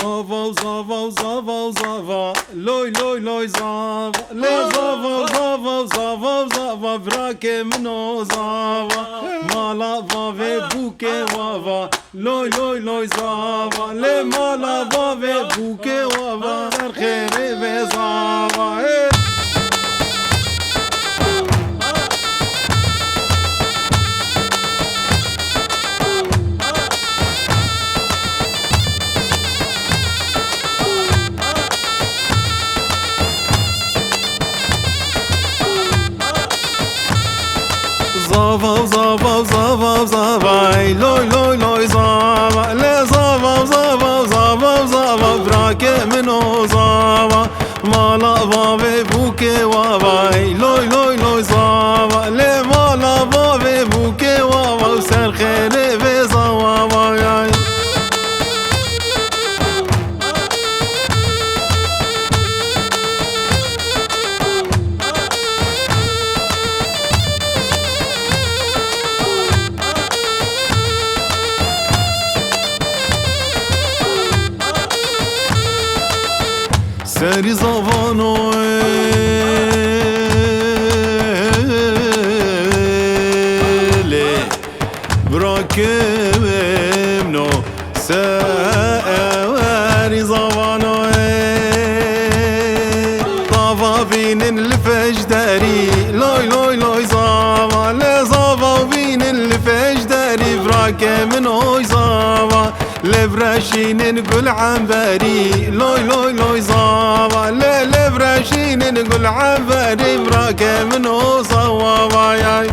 Zava, zava, zava, zava, loj, loj, loj, zava, le zava, zava, zava, zava, vrake mno zava, mala vave buke wava, loj, loj, loj, zava, le mala vave buke wava, در خیره ve zava, Zava, zava, zava, zava, loj, loj, loj, zava, le zava, zava, zava, zava, vrake mno zava, mala vave buke wava, loj, loj, loj, zava, le mala vave buke wava, ser khere ve zava, سری زوانو لی براکم نو سری زوانو طافا بین الفجدری لوی لوی لوی زاوا لزاوا بین الفجدری براکم نو زاوا لبراشين نقول عنبري لوي لوي لوي زاوا لبراشين نقول عنبري براكه منو صواوا ياي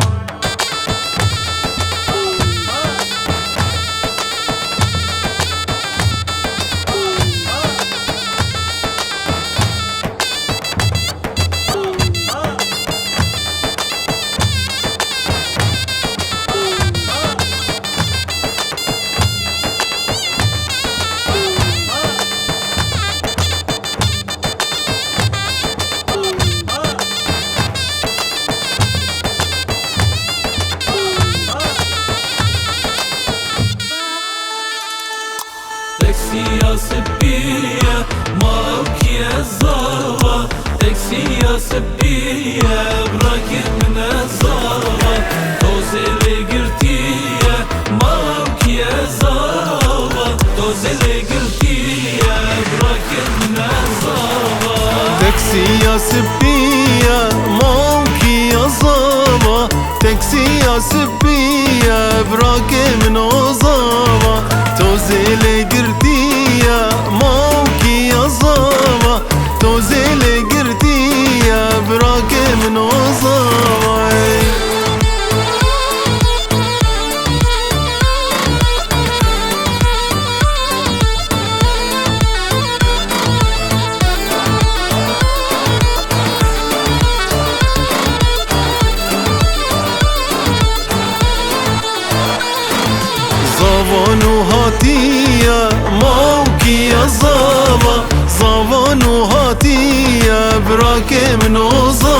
يا سبية ماوكي الزاوة تكسي يا سبية براكب من الزاوة توزي قرتية ماوكي الزاوة توزي قرتية براكب من الزاوة تكسي يا سبية ماوكي الزاوة تكسي يا سبية براكب من الزاوة توزي قرتية موكي يا زاوا توزيل قرتية براكي من وزاوا زوانو هاتية موكي يا زاوا زوانو هاتية براكي منو زاوا